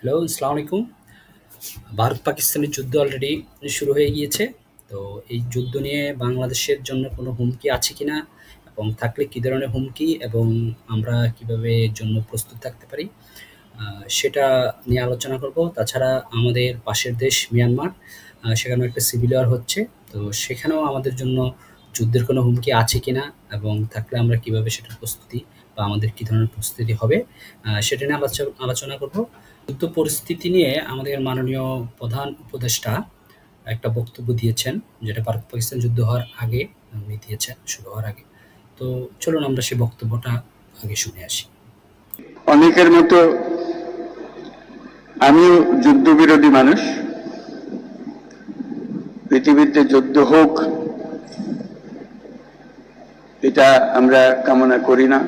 Hello, আসসালামু আলাইকুম। ভারত-পাকিস্তানের যুদ্ধ অলরেডি শুরু হয়ে গিয়েছে। তো এই যুদ্ধ নিয়ে বাংলাদেশের জন্য কোনো হুমকি আছে কিনা এবং থাকলে কী ধরনের হুমকি এবং আমরা কিভাবে এর জন্য প্রস্তুত থাকতে পারি, সেটা নিয়ে আলোচনা করব। তাছাড়া আমাদের পাশের দেশ মিয়ানমার, সেখানেও একটা সিভিল ওয়ার হচ্ছে। তো সেখানেও আমাদের জন্য যুদ্ধের কোনো হুমকি আছে কিনা এবং থাকলে আমরা কিভাবে সেটার প্রস্তুতি বা আমাদের কী ধরনের প্রস্তুতি হবে, সেটা নিয়ে আলোচনা করব। যুদ্ধ পরিস্থিতি নিয়ে আমাদের মাননীয় প্রধান উপদেষ্টা একটা বক্তব্য দিয়েছেন, যেটা ভারত-পাকিস্তান যুদ্ধ হওয়ার আগে উনি দিয়েছেন, শুরু হওয়ার আগে। তো চলুন আমরা সেই বক্তব্যটা আগে শুনে আসি। অনেকের মতো আমিও যুদ্ধবিরোধী মানুষ। পৃথিবীতে যুদ্ধ হোক এটা আমরা কামনা করি না।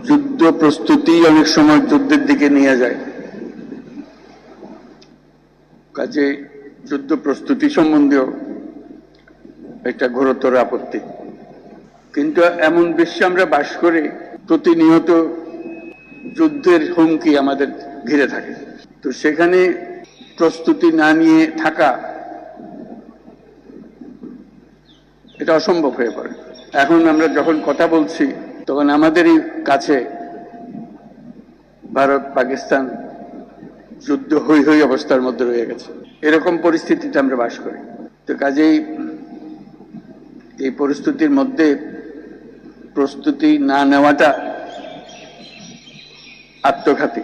যুদ্ধ প্রস্তুতি অনেক সময় যুদ্ধের দিকে নিয়ে যায়, কাজে যুদ্ধ প্রস্তুতি সম্বন্ধেও একটা ঘোরতর আপত্তি। কিন্তু এমন বিশ্বে আমরা বাস করি, প্রতিনিয়ত যুদ্ধের হুমকি আমাদের ঘিরে থাকে। তো সেখানে প্রস্তুতি না নিয়ে থাকা এটা অসম্ভব হয়ে পড়ে। এখন আমরা যখন কথা বলছি তখন আমাদেরই কাছে ভারত পাকিস্তান যুদ্ধ হই হই অবস্থার মধ্যে রয়ে গেছে। এরকম পরিস্থিতিতে আমরা বাস করি। তো কাজেই এই পরিস্থিতির মধ্যে প্রস্তুতি না নেওয়াটা আত্মঘাতী।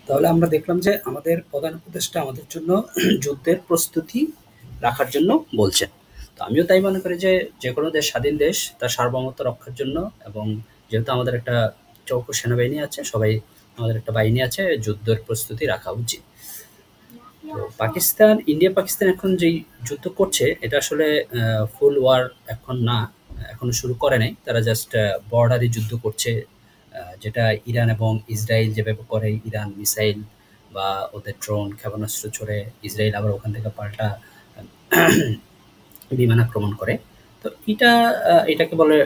তাহলে আমরা দেখলাম যে আমাদের প্রধান উপদেষ্টা আমাদের জন্য যুদ্ধের প্রস্তুতি রাখার জন্য বলছেন। তো আমিও তাই মনে করি যে যে কোনো দেশ, স্বাধীন দেশ, তার সার্বভৌমত্ব রক্ষার জন্য এবং যেহেতু আমাদের একটা চৌকো সেনাবাহিনী আছে, সবাই আমাদের একটা বাহিনী আছে, যুদ্ধের প্রস্তুতি রাখা উচিত। তো পাকিস্তান, ইন্ডিয়া পাকিস্তান এখন যেই যুদ্ধ করছে এটা আসলে ফুল ওয়ার এখন না, এখনো শুরু করে নাই। তারা জাস্ট বর্ডারে যুদ্ধ করছে, যেটা ইরান এবং ইসরায়েল যেভাবে করে, ইরান মিসাইল বা ওদের ড্রোন ক্ষেপণাস্ত্র ছড়ে, ইসরায়েল আবার ওখান থেকে পাল্টা বিমান আক্রমণ করে। তো এটাকে বলে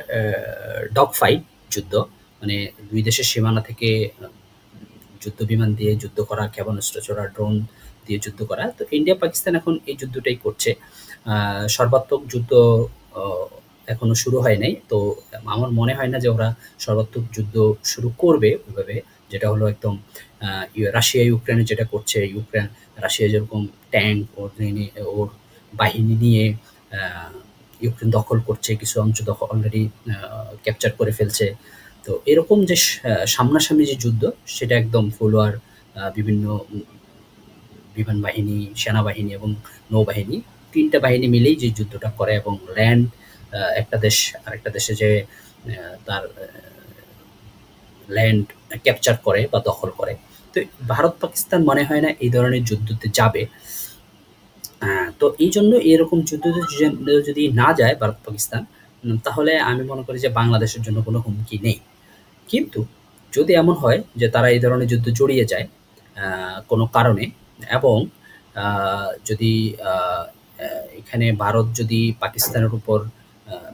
ডগ ফাইট যুদ্ধ, মানে দুই দেশের সীমানা থেকে যুদ্ধ বিমান দিয়ে যুদ্ধ করা, ক্ষেপণাস্ত্র ছোড়া, ড্রোন দিয়ে যুদ্ধ করা। তো ইন্ডিয়া পাকিস্তান এখন এই যুদ্ধটাই করছে। সর্বাত্মক যুদ্ধ আহ, এখনো শুরু হয় নাই। তো আমার মনে হয় না যে ওরা সর্বাত্মক যুদ্ধ শুরু করবে ওইভাবে, যেটা হলো একদম রাশিয়া ইউক্রেনে যেটা করছে। ইউক্রেন, রাশিয়া যেরকম ট্যাঙ্ক ওর বাহিনী নিয়ে আহ, ইউক্রেন দখল করছে, কিছু অঞ্চল দখল অলরেডি ক্যাপচার করে ফেলছে। তো এরকম যে সামনাসামনি যে যুদ্ধ, সেটা একদম ফুলওয়ার বিভিন্ন বিমান বাহিনী, সেনাবাহিনী এবং নৌবাহিনী, ৩ টা বাহিনী মিলেই যে যুদ্ধটা করে এবং ল্যান্ড, একটা দেশ আরেকটা দেশে যে তার ল্যান্ড ক্যাপচার করে বা দখল করে। তো ভারত পাকিস্তান মনে হয় না এই ধরনের যুদ্ধতে যাবে। তো এইজন্য এরকম যুদ্ধতে যদি না যায় ভারত পাকিস্তান, তাহলে আমি মনে করি যে বাংলাদেশের জন্য কোনো হুমকি নেই। কিন্তু যদি এমন হয় যে তারা এই ধরনের যুদ্ধে জড়িয়ে যায় কোনো কারণে, এবং যদি এখানে ভারত যদি পাকিস্তানের উপর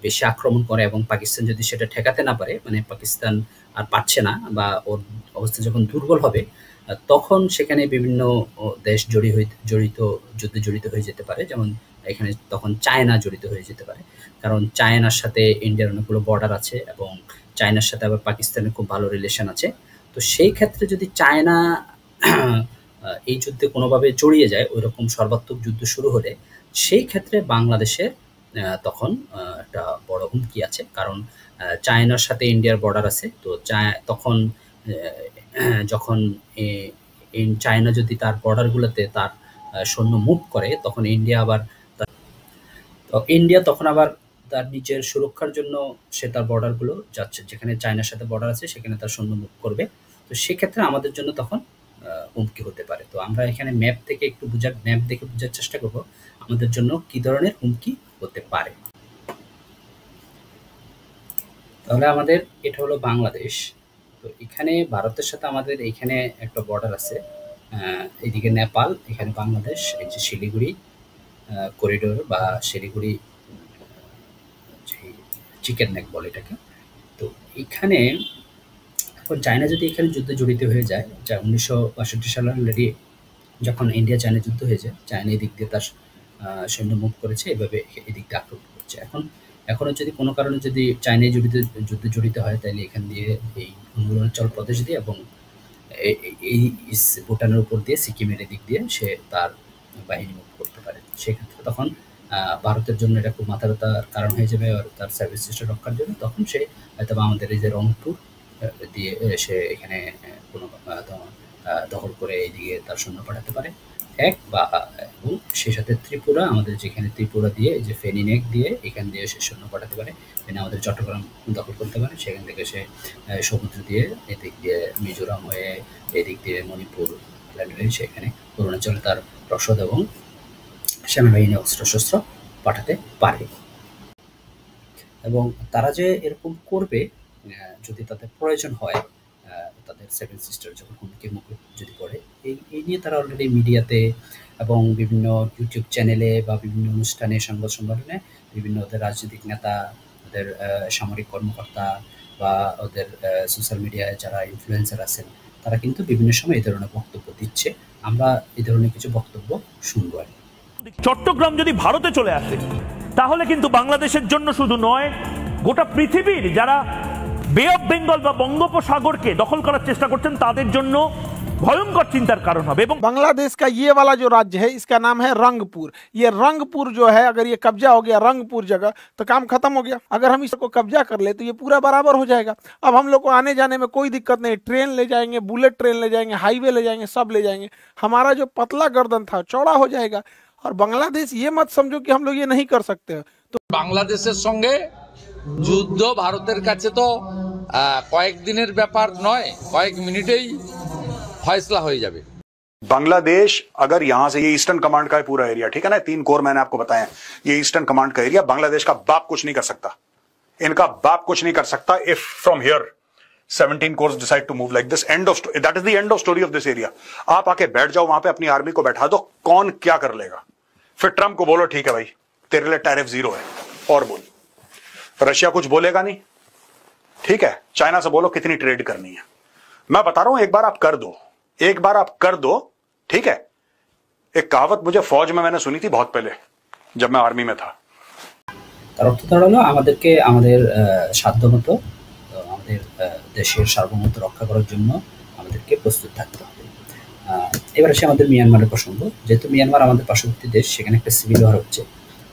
বেশি আক্রমণ করে এবং পাকিস্তান যদি সেটা ঠেকাতে না পারে, মানে পাকিস্তান আর পারছে না বা ওর অবস্থা যখন দুর্বল হবে, তখন সেখানে বিভিন্ন দেশ যুদ্ধে জড়িত হয়ে যেতে পারে। যেমন এখানে তখন চায়না জড়িত হয়ে যেতে পারে, কারণ চায়নার সাথে ইন্ডিয়ার অনেকগুলো বর্ডার আছে এবং চায়নার সাথে আবার পাকিস্তানের খুব ভালো রিলেশন আছে। তো সেই ক্ষেত্রে যদি চায়না এই যুদ্ধে কোনোভাবে জড়িয়ে যায়, ওইরকম সর্বাত্মক যুদ্ধ শুরু হলে, সেই ক্ষেত্রে বাংলাদেশের তখন একটা বড় হুমকি আছে। কারণ চায়নার সাথে ইন্ডিয়ার বর্ডার আছে। তো তখন যখন চায়না যদি তার বর্ডারগুলোতে তার সৈন্য মুভ করে, তখন ইন্ডিয়া তখন আবার তার নিজের সুরক্ষার জন্য সে তার বর্ডারগুলো যাচ্ছে, যেখানে চায়নার সাথে বর্ডার আছে সেখানে তার সৈন্য মুভ করবে। তো সেক্ষেত্রে আমাদের জন্য তখন হুমকি হতে পারে। তো আমরা এখানে ম্যাপ দেখে বোঝার চেষ্টা করব আমাদের জন্য কি ধরনের হুমকি হতে পারে। তাহলে আমাদের এটা হলো বাংলাদেশ। তো এখানে ভারতের সাথে আমাদের এখানে একটা বর্ডার আছে। এদিকে নেপাল, এখানে বাংলাদেশ, এই যে শিলিগুড়ি করিডোর বা শিলিগুড়ি যে চিকেন নেক বলে এটাকে। তো এখানে এখন চায়না যদি এখানে যুদ্ধে জড়িত হয়ে যায়, যা ১৯৬২ সালে অলরেডি যখন ইন্ডিয়া চায়না যুদ্ধ হয়েছে, চায়না এদিক দিয়ে তার সৈন্য মুভ করেছে, এভাবে এদিক দিয়ে আক্রমণ করছে। এখনো যদি কোনো কারণে যদি চায়নায় যুদ্ধে জড়িত হয়, তাহলে এখান দিয়ে এই অরুণাচল প্রদেশ দিয়ে এবং এই ভুটানের উপর দিয়ে সিকিমের এদিক দিয়ে সে তার বাহিনী মুভ করতে পারে। সেক্ষেত্রে তখন ভারতের জন্য এটা খুব মাথা ব্যথার কারণ হয়ে যাবে আর তার সার্ভিস সিস্টেম রক্ষার জন্য। তখন সে হয়তো আমাদের এই যে রংপুর দিয়ে সে এখানে কোনো দখল করে এইদিকে তার সৈন্য পাঠাতে পারে এবং সেই সাথে ত্রিপুরা, আমাদের যেখানে ত্রিপুরা দিয়ে এই যে ফেনী নেক দিয়ে এখান দিয়ে সে সৈন্য পাঠাতে পারে। ফেনী আমাদের চট্টগ্রাম দখল করতে পারে, সেখান থেকে সে সমুদ্র দিয়ে এদিক দিয়ে মিজোরাম হয়ে এদিক দিয়ে মণিপুর হয়ে সেখানে অরুণাচলে তার রসদ এবং সেনাবাহিনী অস্ত্রশস্ত্র পাঠাতে পারে। এবং তারা যে এরকম করবে যদি তাদের প্রয়োজন হয়, তাদের সেভেন সিস্টার যখন হুমকির মুখে যদি পড়ে, এই নিয়ে তারা অলরেডি মিডিয়াতে এবং বিভিন্ন ইউটিউব চ্যানেলে বা বিভিন্ন অনুষ্ঠানে, সংবাদ সম্মেলনে বিভিন্ন ওদের রাজনৈতিক নেতা, ওদের সামরিক কর্মকর্তা বা ওদের সোশ্যাল মিডিয়ায় যারা ইনফ্লুয়েন্সার আছেন, তারা কিন্তু বিভিন্ন সময় এই ধরনের বক্তব্য দিচ্ছে। আমরা এই ধরনের কিছু বক্তব্য শুনবো। চট্টগ্রাম যদি ভারতে চলে আসে, তাহলে কিন্তু বাংলাদেশের জন্য শুধু নয়, গোটা পৃথিবীর যারা বে অফ বেঙ্গল বা বঙ্গোপসাগরকে দখল করার চেষ্টা করছেন তাদের জন্য भयंकर चिंतार कारण হবে। এবং बांग्लादेश का ये वाला जो राज्य है इसका नाम है रंगपुर। ये रंगपुर जो है, अगर ये कब्जा हो गया रंगपुर जगह, तो काम खत्म हो गया। अगर हम इसको कब्जा कर ले तो ये पूरा बराबर हो जाएगा। अब हम लोग को आने जाने में कोई दिक्कत नहीं, ट्रेन ले जाएंगे, बुलेट ट्रेन ले जाएंगे, हाईवे ले जाएंगे, सब ले जाएंगे। हमारा जो पतला गर्दन था चौड़ा हो जाएगा। और बांग्लादेश ये मत समझो कि हम लोग ये नहीं कर सकते। तो বাংলাদেশের সঙ্গে যুদ্ধ ভারতের কাছে তো কয়েকদিনের ব্যাপার নয়, কয়েক মিনিটেই फैसला हो जाए। बांग्लादेश अगर यहां से, ये ईस्टर्न कमांड का है पूरा एरिया, ठीक है ना, 3 कोर मैंने आपको बताया, ये ईस्टर्न कमांड का एरिया, बांग्लादेश का बाप कुछ नहीं कर सकता, इनका बाप कुछ नहीं कर सकता if from here 17 course decide to move like this. End of, that is the end of story of this area. आप आके बैठ जाओ वहां पे, अपनी आर्मी को बैठा दो, कौन क्या कर लेगा। फिर ट्रंप को बोलो ठीक है भाई तेरे लिए टैरिफ 0 है, और बोल। रशिया कुछ बोलेगा नहीं, ठीक है। चाइना से बोलो कितनी ट्रेड करनी है। मैं बता रहा हूं, एक बार आप कर दो, एक बार आप कर दो, ठीक है। एक कहावत मुझे फौज में मैंने सुनी थी बहुत पहले, जब मैं आर्मी में था। তার অর্থ দাঁড়ালো আমাদেরকে আমাদের সাধ্যমতো আমাদের দেশের সার্বভৌমত্ব রক্ষা করার জন্য আমাদেরকে প্রস্তুত থাকতে হবে। এবার আসে আমাদের মিয়ানমারের প্রসঙ্গ। যেহেতু মিয়ানমার আমাদের পার্শ্ববর্তী দেশ, সেখানে একটা সিভিল ওয়ার হচ্ছে।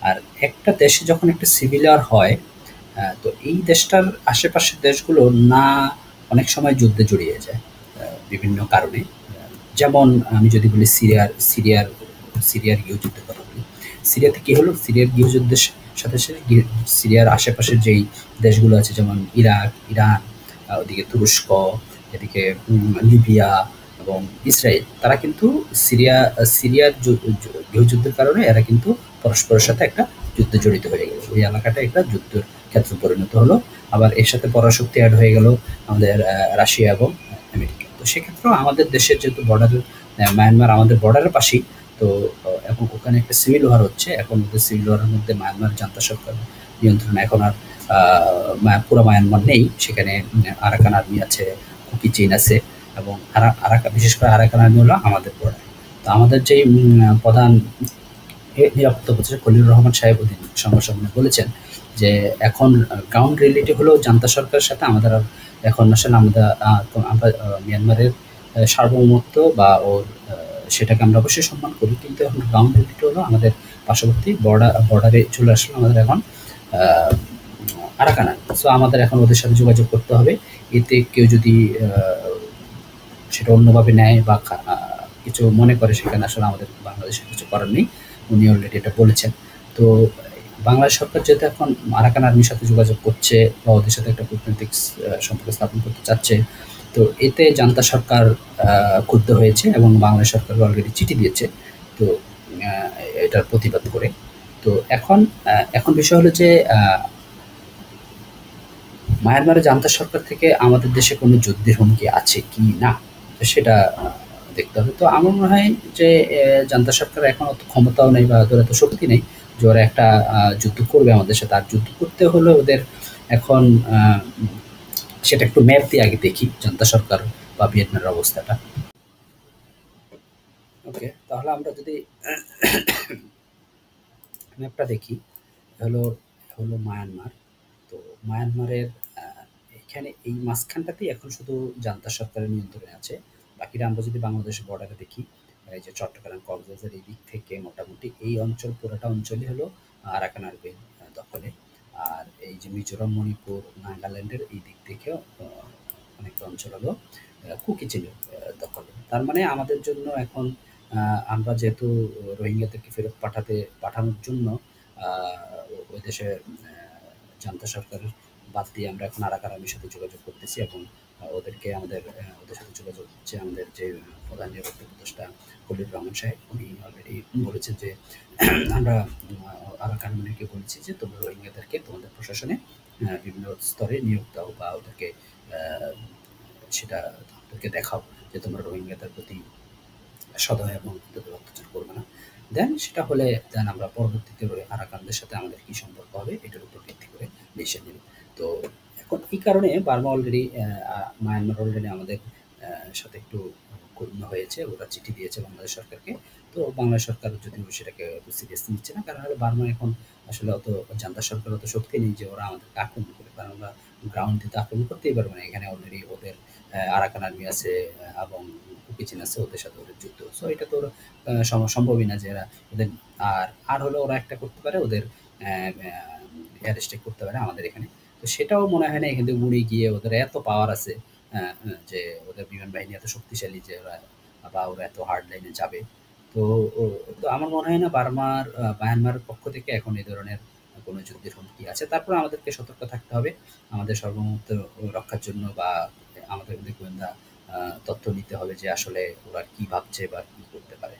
আর একটা দেশে যখন একটা সিভিল ওয়ার হয়, তো এই দেশটার আশেপাশের দেশগুলো না অনেক সময় যুদ্ধে জড়িয়ে যায় বিভিন্ন কারণে। যেমন আমি যদি বলি সিরিয়ার গৃহযুদ্ধের কথা বলি। সিরিয়াতে কী হলো, সিরিয়ার গৃহযুদ্ধের সাথে সাথে সিরিয়ার আশেপাশের যেই দেশগুলো আছে, যেমন ইরাক, ইরান, ওদিকে তুরস্ক, এদিকে লিবিয়া এবং ইসরায়েল, তারা কিন্তু সিরিয়ার গৃহযুদ্ধের কারণে এরা কিন্তু পরস্পরের সাথে একটা যুদ্ধে জড়িত হয়ে গেল। ওই এলাকাটা একটা যুদ্ধের ক্ষেত্রে পরিণত হলো। আবার এর সাথে পরাশক্তি অ্যাড হয়ে গেল আমাদের রাশিয়া এবং আমেরিকা। তো সেক্ষেত্রেও আমাদের দেশের যেহেতু বর্ডারের, মায়ানমার আমাদের বর্ডারের পাশেই, তো এখন ওখানে একটা সিভিল ওয়ার হচ্ছে। এখন ওদের সিভিল ওয়ারের মধ্যে মায়ানমার জান্তা সরকার নিয়ন্ত্রণ এখন আর পুরো মায়ানমার নেই। সেখানে আরাকান আর্মি আছে, কুকি চীন আছে এবং বিশেষ করে আরাকান আর্মি হলো আমাদের বর্ডার। তো আমাদের যেই প্রধান নিরাপত্তা উপদেষ্টা খলিলুর রহমান সাহেব ওদিন সংবাদ সম্মেলনে বলেছেন যে এখন গ্রাউন্ড রিয়েলিটি হলো জান্তা সরকারের সাথে আমাদের এখন আসলে আমরা মিয়ানমারের সার্বভৌমত্ব বা ওর সেটাকে আমরা অবশ্যই সম্মান করি, কিন্তু এখন গ্রাউন্ড রিয়েলিটি হলো আমাদের পার্শ্ববর্তী বর্ডারে চলে আসলো আমাদের এখন আরাকান আর্মি। সো আমাদের এখন ওদের সাথে যোগাযোগ করতে হবে। এতে কেউ যদি সেটা অন্যভাবে নেয় বা কিছু মনে করে, সেখানে আসলে আমাদের বাংলাদেশের কিছু করার নেই। উনি অলরেডি এটা বলেছেন। তো বাংলাদেশ সরকার যেহেতু এখন আরাকান আর্মির সাথে যোগাযোগ করছে বা ওদের সাথে একটা কূটনৈতিক সম্পর্ক স্থাপন করতে চাচ্ছে, তো এতে জান্তা সরকার ক্ষুব্ধ হয়েছে এবং বাংলাদেশ সরকার অলরেডি চিঠি দিয়েছে তো এটার প্রতিবাদ করে। তো এখন বিষয় হলো যে মায়ানমারের জান্তা সরকার থেকে আমাদের দেশে কোনো যুদ্ধের হুমকি আছে কি না সেটা দেখতে হবে। তো আমার মনে হয় যে জান্তা সরকার এখন অত ক্ষমতাও নেই বা ওদের এত শক্তি নেই যে ওরা একটা যুদ্ধ করবে আমাদের সাথে। আর যুদ্ধ করতে হলে ওদের এখন সেটা একটু ম্যাপ দিয়ে আগে দেখি জান্তা সরকার বা ভিয়েতনামের অবস্থাটা। ওকে, তাহলে আমরা যদি ম্যাপটা দেখি, হলো হলো মায়ানমার। তো মায়ানমারের এখানে এই মাঝখানটাতেই এখন শুধু জান্তা সরকারের নিয়ন্ত্রণে আছে। বাকিরা আমরা যদি বাংলাদেশ বর্ডারে দেখি, এই যে চট্টগ্রাম কক্সবাজার এই দিক থেকে মোটামুটি এই অঞ্চল পুরোটা অঞ্চলই হলো আরাকান আর্মির দখলে। আর এই যে মিজোরাম, মণিপুর, নাগাল্যান্ডের এই দিক থেকেও অনেকটা অঞ্চল হলো কুকি চিনের দখলে। তার মানে আমাদের জন্য এখন আমরা যেহেতু রোহিঙ্গাদেরকে ফেরত পাঠানোর জন্য ওই দেশে জান্তা সরকারের বাদ দিয়ে আমরা এখন আরাকান আর্মির সাথে যোগাযোগ করতেছি এবং ওদেরকে ওদের সাথে যোগাযোগ হচ্ছে আমাদের যে প্রধান নিরাপত্তা উপদেষ্টা খলিল রহমান সাহেব। উনি অলরেডি বলেছেন যে আমরা আরাকান আর্মিকে বলেছি যে তোমরা রোহিঙ্গাদেরকে তোমাদের প্রশাসনে বিভিন্ন স্তরে নিয়োগ দাও বা ওদেরকে সেটা ওদেরকে দেখাও যে তোমরা রোহিঙ্গাদের প্রতি সদয় এবং তাদের অত্যাচার করবে না। দেন সেটা হলে দেন আমরা পরবর্তীতে আরাকানদের সাথে আমাদের কি সম্পর্ক হবে এটার উপর ভিত্তি করে ডিসিশন নেব। তো এখন এই কারণে বার্মা অলরেডি মায়ানমার অলরেডি আমাদের সাথে একটু ক্ষুণ্ণ হয়েছে, ওরা চিঠি দিয়েছে বাংলাদেশ সরকারকে। তো বাংলাদেশ সরকার যদিও সেটাকে সিরিয়াস নিচ্ছে না, কারণ হলো বার্মা এখন আসলে অত জান্তা সরকার অত শক্তি নেই যে ওরা আমাদেরকে আক্রমণ করে, কারণ আমরা গ্রাউন্ডে তো আক্রমণ করতেই পারবো না। এখানে অলরেডি ওদের আরাকান আর্মি আছে এবং কুকিচিন আছে, ওদের সাথে ওদের যুদ্ধ। সো এটা তো সম্ভবই না যে এরা ওদের আর হলো ওরা একটা করতে পারে, ওদের এয়ার স্ট্রাইক করতে পারে আমাদের এখানে। তো সেটাও মনে হয় না এখান থেকে উড়ে গিয়ে ওদের এত পাওয়ার আছে যে ওদের বিমান বাহিনী এত শক্তিশালী যে ওরা এত হার্ড লাইনে যাবে। তো তো আমার মনে হয় না মায়ানমারের পক্ষ থেকে এখন এই ধরনের কোনো যুদ্ধের হুমকি আছে। তারপরে আমাদেরকে সতর্ক থাকতে হবে আমাদের সার্বভৌমত্ব রক্ষার জন্য, বা আমাদের মধ্যে গোয়েন্দা তথ্য নিতে হবে যে আসলে ওরা কি ভাবছে বা কি করতে পারে।